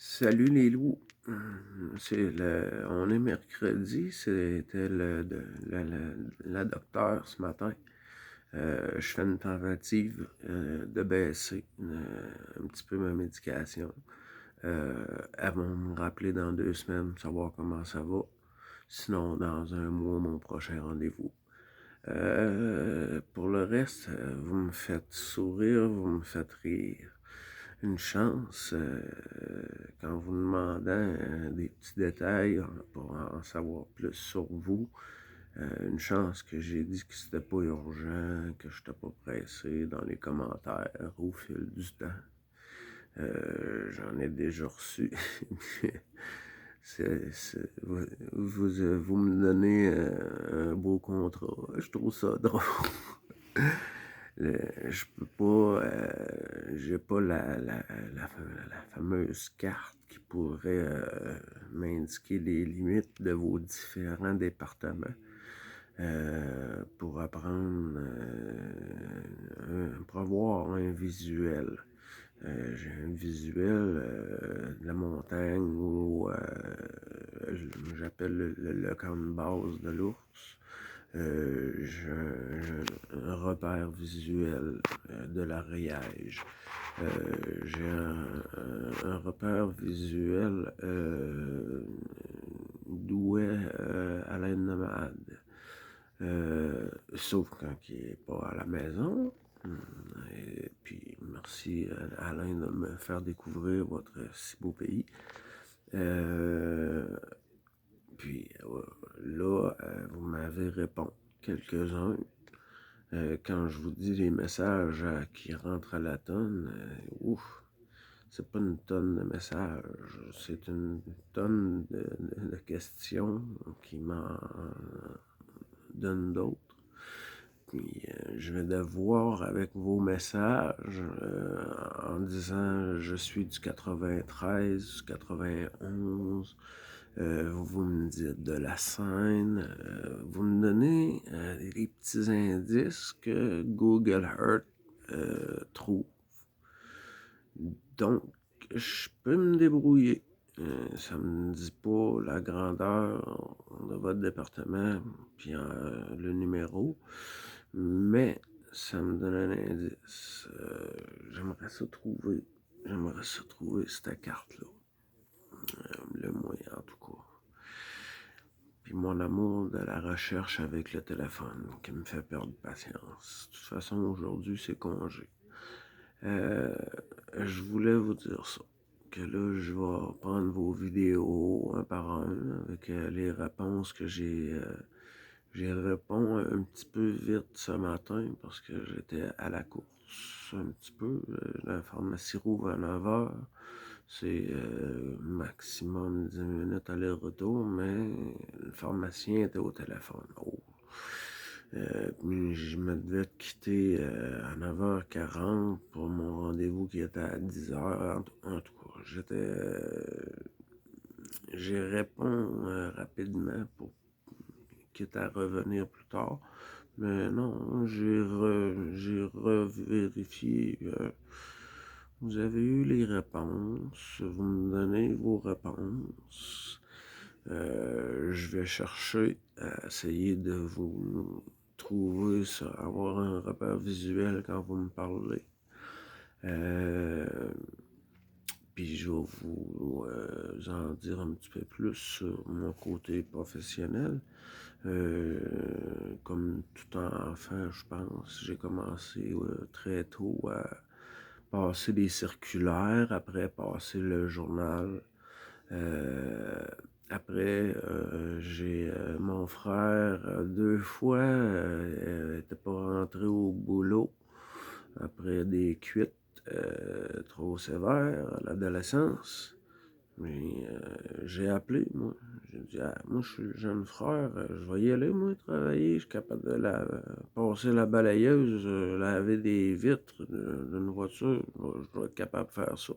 Salut les loups. On est mercredi, c'était la docteure ce matin. Je fais une tentative de baisser un petit peu ma médication. Elles vont me rappeler dans 2 semaines, savoir comment ça va. Sinon, dans un mois, mon prochain rendez-vous. Pour le reste, vous me faites sourire, vous me faites rire. Une chance, quand vous demandez des petits détails pour en savoir plus sur vous, une chance que j'ai dit que c'était pas urgent, que je n'étais pas pressé dans les commentaires au fil du temps. J'en ai déjà reçu. Vous me donnez un beau contrat. Je trouve ça drôle. Je peux pas, j'ai pas la fameuse carte qui pourrait m'indiquer les limites de vos différents départements pour apprendre, pour avoir un visuel. J'ai un visuel de la montagne où j'appelle le camp de base de l'ours. J'ai un repère visuel de l'Ariège. J'ai un repère visuel d'Ouai à la nomade. Sauf quand il n'est pas à la maison. Et puis, merci Alain de me faire découvrir votre si beau pays. Puis là, vous m'avez répondu quelques-uns. Quand je vous dis les messages qui rentrent à la tonne, ouf, c'est pas une tonne de messages, c'est une tonne de questions qui m'en donnent d'autres. Puis je vais devoir, avec vos messages, en disant je suis du 93, 91, vous me dites de la Seine, vous me donnez des petits indices que Google Earth trouve. Donc, je peux me débrouiller. Ça me dit pas la grandeur de votre département, puis le numéro, mais ça me donne un indice. J'aimerais ça trouver cette carte-là. Le moyen, en tout cas. Puis mon amour de la recherche avec le téléphone qui me fait perdre patience. De toute façon, aujourd'hui, c'est congé. Je voulais vous dire ça. Que là, je vais prendre vos vidéos un par un avec les réponses que j'ai réponds un petit peu vite ce matin parce que j'étais à la course un petit peu. La pharmacie rouvre à 9h. C'est maximum 10 minutes aller-retour, mais le pharmacien était au téléphone. Oh. Je me devais quitter à 9h40 pour mon rendez-vous qui était à 10h. En tout cas, j'ai répondu rapidement pour quitte à revenir plus tard. Mais non, j'ai revérifié. Vous avez eu les réponses. Vous me donnez vos réponses. Je vais chercher à essayer de vous trouver ça, avoir un repère visuel quand vous me parlez. Puis je vais vous en dire un petit peu plus sur mon côté professionnel. Comme tout enfant, je pense, j'ai commencé très tôt à passer des circulaires, après passer le journal. Après, j'ai mon frère, 2 fois, n'était pas rentré au boulot après des cuites trop sévères à l'adolescence. Mais j'ai appelé, moi. J'ai dit, ah, moi, je suis le jeune frère, je vais y aller, moi, travailler. Je suis capable de passer la balayeuse, laver des vitres d'une voiture. Je dois être capable de faire ça.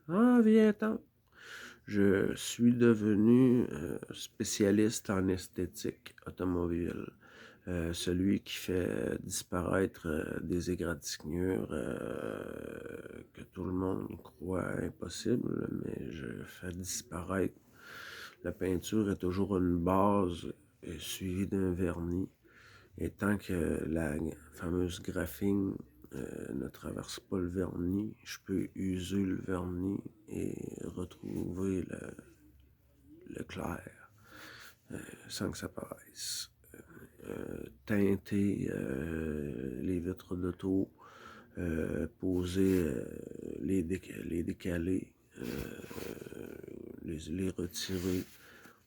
Ah, viens-t'en. Je suis devenu spécialiste en esthétique automobile. celui qui fait disparaître des égratignures que tout le monde croit impossible, mais je fais disparaître. La peinture est toujours une base suivie d'un vernis. Et tant que la fameuse graphine ne traverse pas le vernis, je peux user le vernis et retrouver le clair sans que ça paraisse. Teinter les vitres d'auto, poser les décaler, les retirer,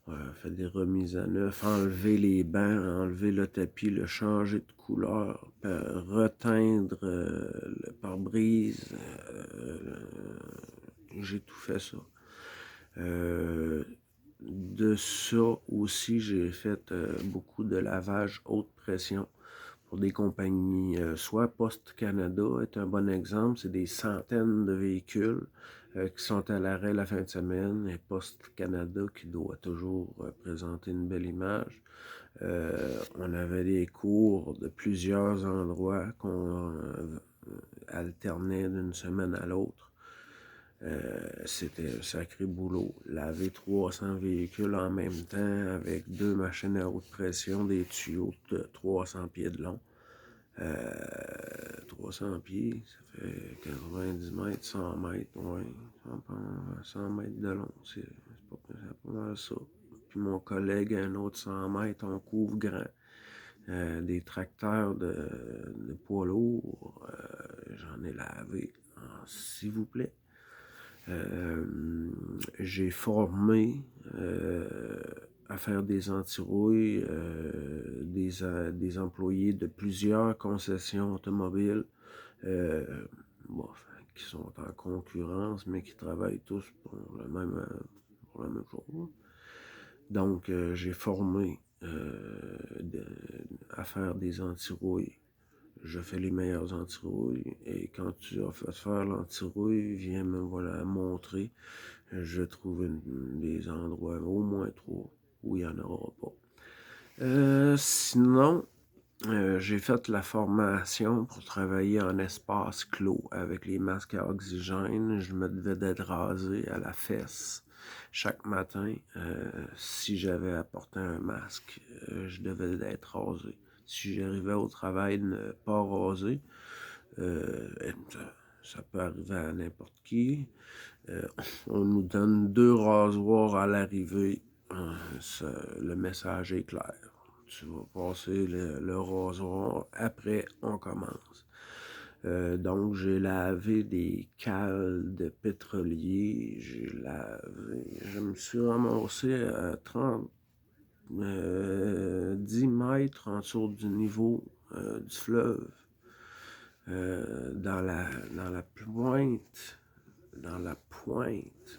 faire des remises à neuf, enlever les bancs, enlever le tapis, le changer de couleur, reteindre le pare-brise. J'ai tout fait ça. De ça aussi, j'ai fait beaucoup de lavage haute pression pour des compagnies, soit Poste Canada est un bon exemple, c'est des centaines de véhicules qui sont à l'arrêt la fin de semaine, et Poste Canada qui doit toujours présenter une belle image. On avait des cours de plusieurs endroits qu'on alternait d'une semaine à l'autre. C'était un sacré boulot. Laver 300 véhicules en même temps avec 2 machines à haute pression, des tuyaux de 300 pieds de long. 300 pieds, ça fait 90 mètres, 100 mètres, ouais, 100 mètres de long, c'est pas mal ça. Puis mon collègue, un autre 100 mètres, on couvre grand. Des tracteurs de poids lourds, j'en ai lavé, s'il vous plaît. J'ai formé à faire des antirouilles des employés de plusieurs concessions automobiles bon, qui sont en concurrence, mais qui travaillent tous pour la même chose. Donc, j'ai formé à faire des antirouilles. Je fais les meilleures antirouilles et quand tu as fait faire l'antirouille, viens me voilà montrer. Je trouve des endroits, au moins 3, où il n'y en aura pas. Sinon, j'ai fait la formation pour travailler en espace clos avec les masques à oxygène. Je me devais d'être rasé à la fesse chaque matin. Si j'avais apporté un masque, je devais d'être rasé. Si j'arrivais au travail ne pas rasé, ça peut arriver à n'importe qui. On nous donne 2 rasoirs à l'arrivée. Le message est clair. Tu vas passer le rasoir, après on commence. Donc j'ai lavé des cales de pétrolier, je me suis ramassé à 10 mètres en dessous du niveau du fleuve, dans la pointe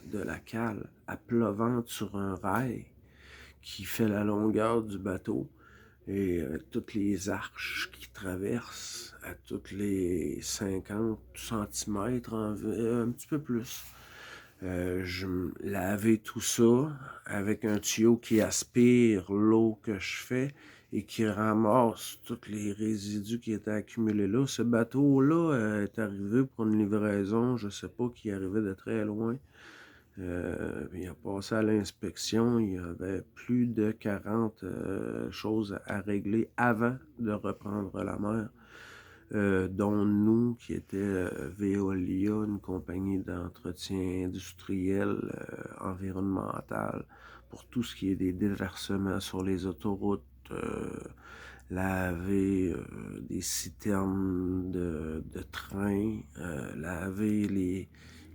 de la cale, à plat ventre sur un rail qui fait la longueur du bateau et toutes les arches qui traversent à tous les 50 cm, un petit peu plus. Je lavais tout ça avec un tuyau qui aspire l'eau que je fais et qui ramasse tous les résidus qui étaient accumulés là. Ce bateau-là est arrivé pour une livraison, je sais pas, qui arrivait de très loin. Il a passé à l'inspection, il y avait plus de 40 choses à régler avant de reprendre la mer. Dont nous, qui était Veolia, une compagnie d'entretien industriel environnemental, pour tout ce qui est des déversements sur les autoroutes, laver des citernes de train, laver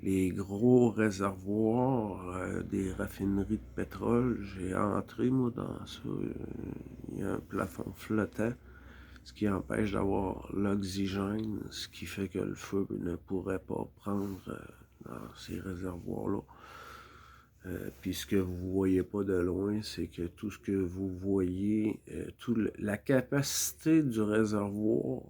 les gros réservoirs des raffineries de pétrole. J'ai entré, moi, dans ça. Il y a un plafond flottant, ce qui empêche d'avoir l'oxygène, ce qui fait que le feu ne pourrait pas prendre dans ces réservoirs-là. Puis ce que vous voyez pas de loin, c'est que tout ce que vous voyez, la capacité du réservoir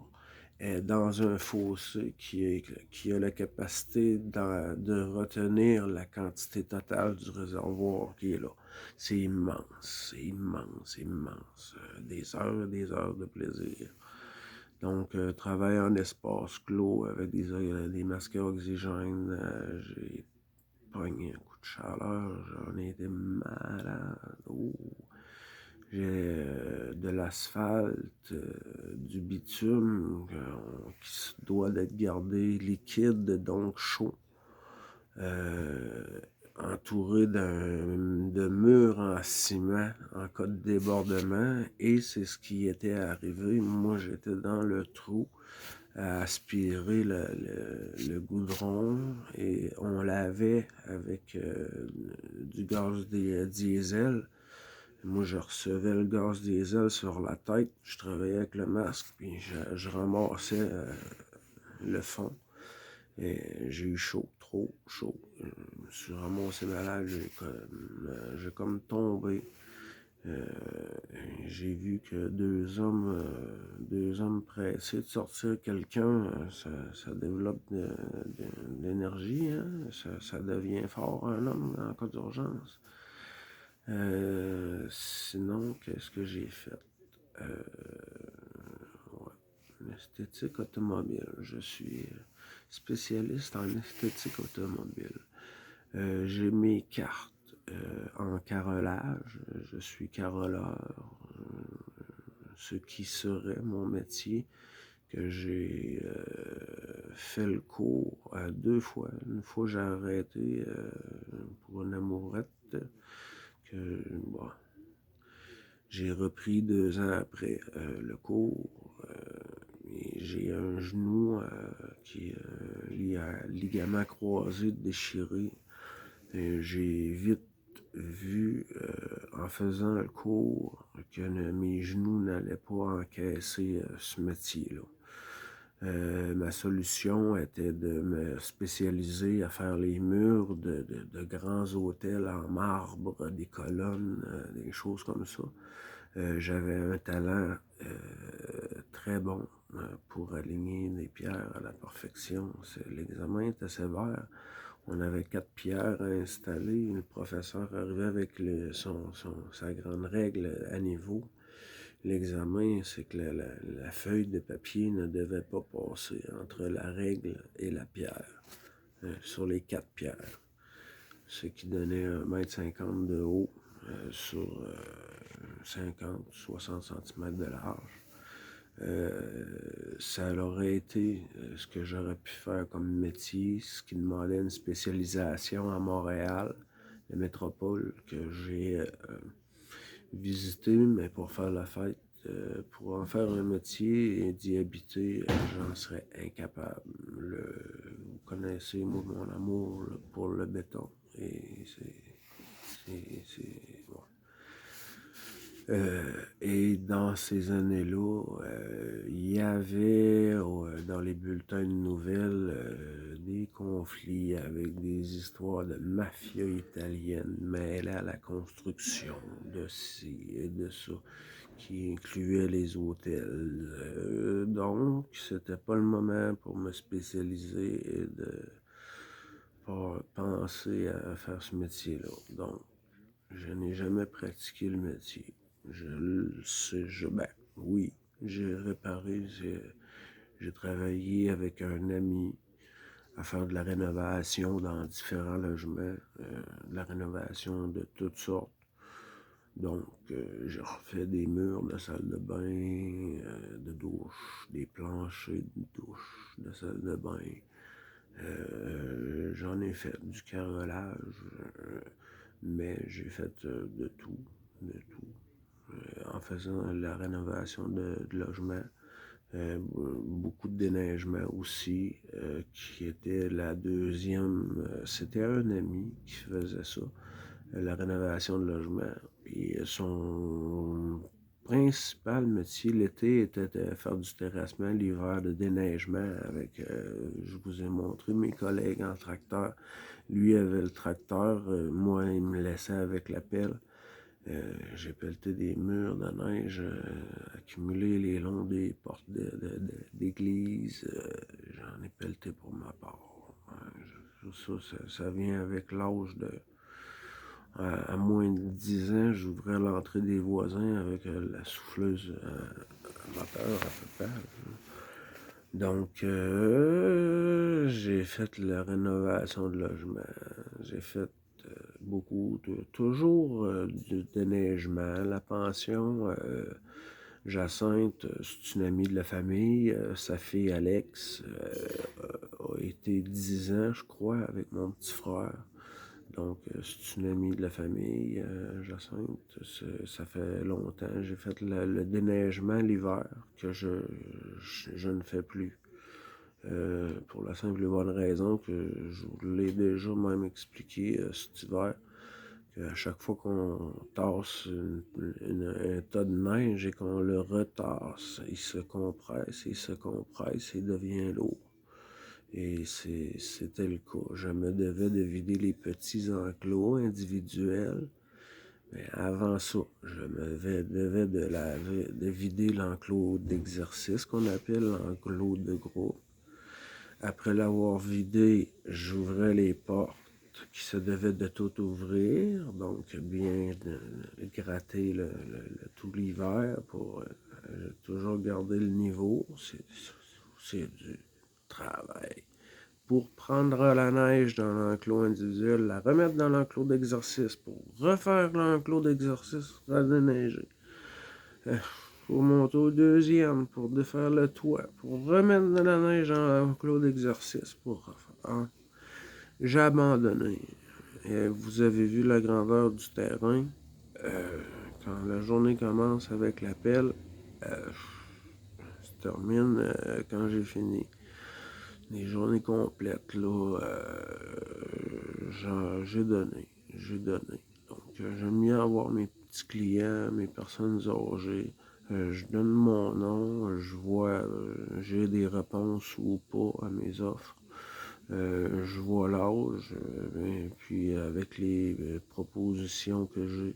est dans un fossé qui a la capacité de retenir la quantité totale du réservoir qui est là. C'est immense, c'est immense, immense. Des heures et des heures de plaisir. Donc, travailler en espace clos avec des masques à oxygène, j'ai pogné un coup de chaleur, j'en ai été malade. Oh. J'ai de l'asphalte, du bitume qui doit être gardé liquide, donc chaud, entouré de murs en ciment en cas de débordement. Et c'est ce qui était arrivé. Moi, j'étais dans le trou à aspirer le goudron et on lavait avec du gaz diesel. Moi, je recevais le gaz diesel sur la tête, je travaillais avec le masque, puis je ramassais le fond. Et j'ai eu chaud, trop chaud. Je me suis ramassé malade, j'ai comme tombé. Euh, j'ai vu que deux hommes pressés de sortir quelqu'un, ça développe de l'énergie, hein? Ça devient fort un homme en cas d'urgence. Sinon, qu'est-ce que j'ai fait? Ouais. Esthétique automobile. Je suis spécialiste en esthétique automobile. J'ai mes cartes en carrelage. Je suis carreleur. Ce qui serait mon métier, que j'ai fait le cours à 2 fois. Une fois, j'ai arrêté pour une amourette que, bon, j'ai repris 2 ans après le cours. Et j'ai un genou qui est lié à ligament croisé déchiré. Et j'ai vite vu, en faisant le cours, que mes genoux n'allaient pas encaisser ce métier-là. Ma solution était de me spécialiser à faire les murs de grands hôtels en marbre, des colonnes, des choses comme ça. J'avais un talent très bon pour aligner des pierres à la perfection. L'examen était sévère. On avait 4 pierres à installer. Le professeur arrivait avec sa grande règle à niveau. L'examen, c'est que la feuille de papier ne devait pas passer entre la règle et la pierre, sur les 4 pierres. Ce qui donnait 1,50 m de haut sur 50-60 cm de large. Ça aurait été ce que j'aurais pu faire comme métier, ce qui demandait une spécialisation à Montréal, la métropole, que j'ai visité, mais pour faire la fête. Pour en faire un métier et d'y habiter, j'en serais incapable. Vous connaissez, moi, mon amour là, pour le béton. Et ouais. Et dans ces années-là, il y avait dans les bulletins de nouvelles des conflits avec des histoires de mafia italienne mêlées à la construction de ci et de ça, qui incluait les hôtels. Donc, c'était pas le moment pour me spécialiser et de penser à faire ce métier-là. Donc, je n'ai jamais pratiqué le métier. Oui, j'ai réparé, j'ai travaillé avec un ami à faire de la rénovation dans différents logements, de la rénovation de toutes sortes. Donc, j'ai refait des murs de salle de bain, de douche, des planchers de douche, de salle de bain. J'en ai fait du carrelage, mais j'ai fait de tout. En faisant la rénovation de logement, beaucoup de déneigement aussi, qui était la deuxième. C'était un ami qui faisait ça, la rénovation de logement. Puis son principal métier l'été était de faire du terrassement, l'hiver de déneigement avec, je vous ai montré mes collègues en tracteur. Lui avait le tracteur, moi il me laissait avec la pelle. J'ai pelleté des murs de neige accumulés les longs des portes d'église. J'en ai pelleté pour ma part. Ça vient avec l'âge de... À moins de 10 ans, j'ouvrais l'entrée des voisins avec la souffleuse à moteur à peu près. Donc, j'ai fait la rénovation de logement. J'ai fait beaucoup, toujours du déneigement. La pension, Jacinthe, c'est une amie de la famille. Sa fille Alex a été 10 ans, je crois, avec mon petit frère. Donc, c'est une amie de la famille, Jacinthe. Ça fait longtemps. J'ai fait le déneigement l'hiver, que je ne fais plus. Pour la simple et bonne raison que je vous l'ai déjà même expliqué cet hiver, qu'à chaque fois qu'on tasse un tas de neige et qu'on le retasse, il se compresse, et il devient lourd. Et c'était le cas. Je me devais de vider les petits enclos individuels. Mais avant ça, je me devais de vider l'enclos d'exercice qu'on appelle l'enclos de groupe. Après l'avoir vidé, j'ouvrais les portes qui se devaient de tout ouvrir, donc bien gratter tout l'hiver pour toujours garder le niveau. C'est du travail. Pour prendre la neige dans l'enclos individuel, la remettre dans l'enclos d'exercice, pour refaire l'enclos d'exercice, redéneiger. Pour monter au deuxième, pour défaire le toit, pour remettre de la neige dans l'enclos d'exercice, pour refaire. Hein? J'ai abandonné. Et vous avez vu la grandeur du terrain. Quand la journée commence avec la pelle, se termine quand j'ai fini. Les journées complètes, là, j'ai donné. Donc, j'aime bien avoir mes petits clients, mes personnes âgées. Je donne mon nom, je vois, j'ai des réponses ou pas à mes offres. Je vois l'âge, et puis avec les propositions que j'ai,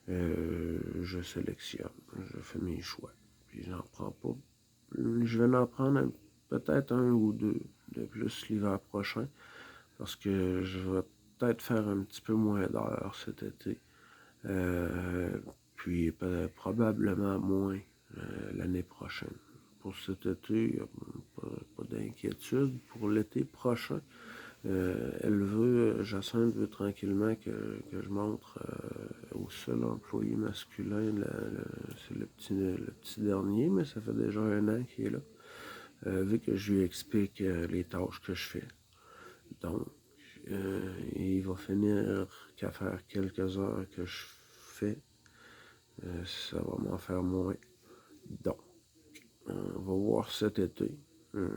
je sélectionne, je fais mes choix. Puis j'en prends pas. Je vais en prendre peut-être un ou deux de plus l'hiver prochain, parce que je vais peut-être faire un petit peu moins d'heures cet été. Puis probablement moins l'année prochaine. Pour cet été, il n'y a pas d'inquiétude. Pour l'été prochain, Jacinthe veut tranquillement que je montre au seul employé masculin, c'est le petit dernier, mais ça fait déjà 1 an qu'il est là, vu que je lui explique les tâches que je fais. Donc, il va finir qu'à faire quelques heures que je fais. Ça va m'en faire moins. Donc, on va voir cet été. Je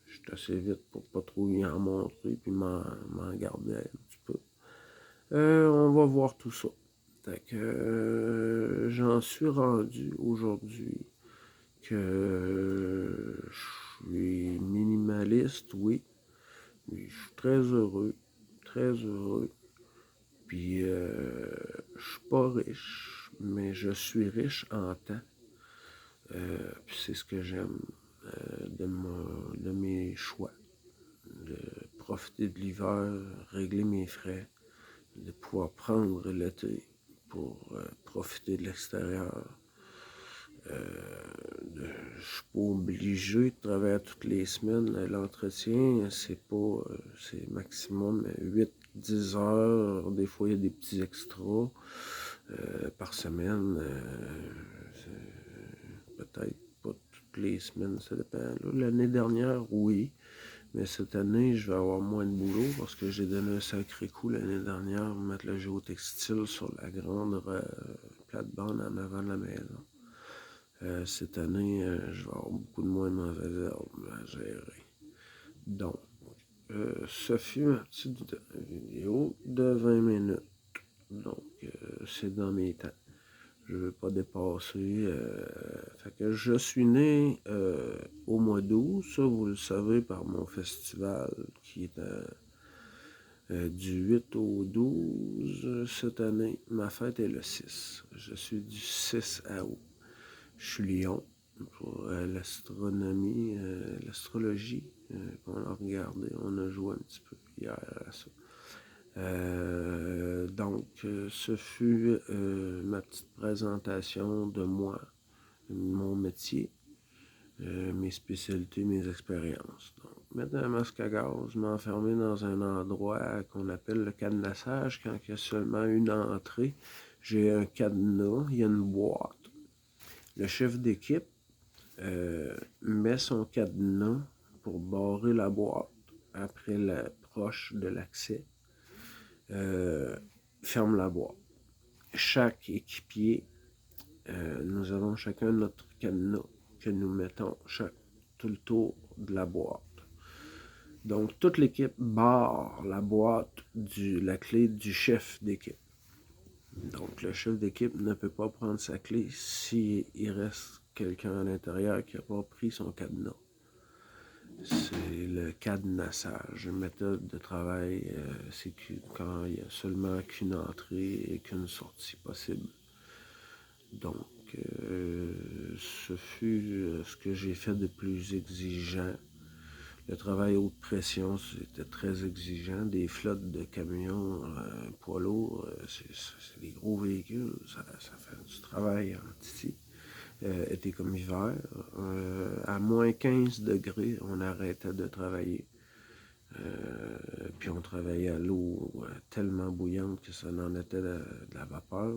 suis assez vite pour pas trop y en montrer puis m'en garder un petit peu. On va voir tout ça. Fait que j'en suis rendu aujourd'hui que je suis minimaliste, oui. Oui, je suis très heureux. Très heureux. Puis je suis pas riche, mais je suis riche en temps. Puis c'est ce que j'aime de mes choix. De profiter de l'hiver, régler mes frais, de pouvoir prendre l'été pour profiter de l'extérieur. Je ne suis pas obligé de travailler toutes les semaines. L'entretien, c'est maximum 8-10 heures. Des fois, il y a des petits extras par semaine. Peut-être pas toutes les semaines, ça dépend. L'année dernière, oui. Mais cette année, je vais avoir moins de boulot parce que j'ai donné un sacré coup l'année dernière pour mettre le géotextile sur la grande plate-bande en avant de la maison. Cette année, je vais avoir beaucoup de moins de mauvaises herbes à gérer. Donc, ce fut ma petite vidéo de 20 minutes. Donc, c'est dans mes temps. Je ne veux pas dépasser. Fait que je suis né au mois d'août, ça vous le savez par mon festival qui est Du 8 au 12 cette année. Ma fête est le 6. Je suis du 6 août. Je suis Lion pour l'astronomie, l'astrologie qu'on a regardé. On a joué un petit peu hier à ça. Donc, ce fut ma petite présentation de moi, mon métier, mes spécialités, mes expériences. Donc, mettre un masque à gaz, m'enfermer dans un endroit qu'on appelle le cadenassage, quand il y a seulement une entrée. J'ai un cadenas, il y a une boîte. Le chef d'équipe met son cadenas pour barrer la boîte après l'approche de l'accès. Ferme la boîte. Chaque équipier, nous avons chacun notre cadenas que nous mettons tout le tour de la boîte. Donc, toute l'équipe barre la boîte la clé du chef d'équipe. Donc, le chef d'équipe ne peut pas prendre sa clé s'il reste quelqu'un à l'intérieur qui n'a pas pris son cadenas. C'est le cadenassage. Une méthode de travail, c'est quand il n'y a seulement qu'une entrée et qu'une sortie possible. Donc, ce fut ce que j'ai fait de plus exigeant. Le travail haute pression, c'était très exigeant. Des flottes de camions, poids lourds, c'est des gros véhicules. Ça fait du travail en titi. Été comme hiver. À moins 15 degrés, on arrêtait de travailler. Puis on travaillait à l'eau tellement bouillante que ça en était de la vapeur.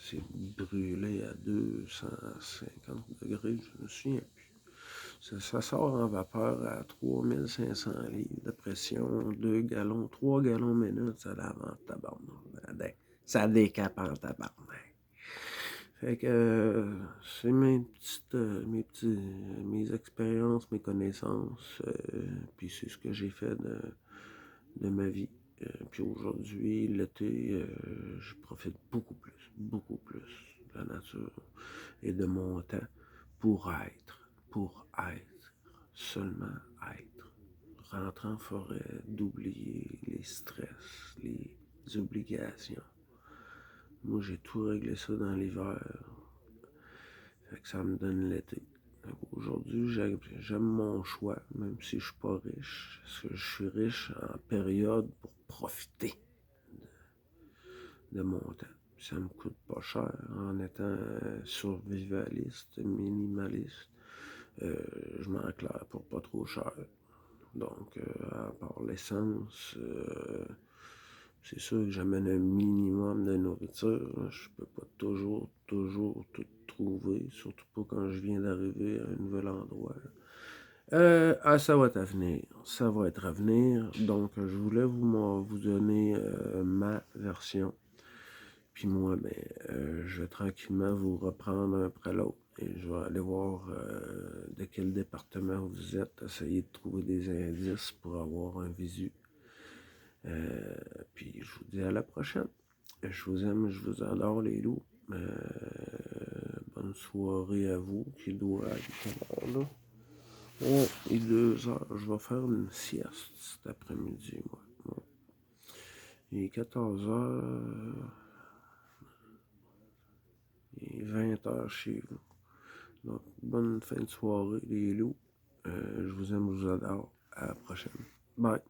C'est brûlé à 250 degrés, je me souviens plus. Ça sort en vapeur à 3500 livres de pression, 3 gallons minute, ça lave en tabarnak. Ça décape en tabarnak. Fait que c'est mes expériences, mes connaissances, puis c'est ce que j'ai fait de ma vie. Puis aujourd'hui, l'été, je profite beaucoup plus de la nature et de mon temps pour être, seulement être. Rentrer en forêt, d'oublier les stress, les obligations. Moi, j'ai tout réglé ça dans l'hiver. Fait que ça me donne l'été. Aujourd'hui, j'aime mon choix, même si je suis pas riche. Parce que je suis riche en période pour profiter de mon temps. Ça me coûte pas cher en étant survivaliste, minimaliste. Je m'enclaire pour pas trop cher. Donc, à part l'essence, c'est sûr que j'amène un minimum de nourriture. Je peux pas toujours tout trouver, surtout pas quand je viens d'arriver à un nouvel endroit. Ça va être à venir. Ça va être à venir. Donc, je voulais vous donner ma version. Puis moi, je vais tranquillement vous reprendre un après l'autre. Et je vais aller voir de quel département vous êtes, essayer de trouver des indices pour avoir un visu. Puis je vous dis à la prochaine. Je vous aime, je vous adore les loups. Bonne soirée à vous qui doit être là. Oh, il est 2 heures. Je vais faire une sieste cet après-midi, moi. Bon. Il est 14 heures. Il est 20 heures chez vous. Donc, bonne fin de soirée, les loups. Je vous aime, je vous adore. À la prochaine. Bye.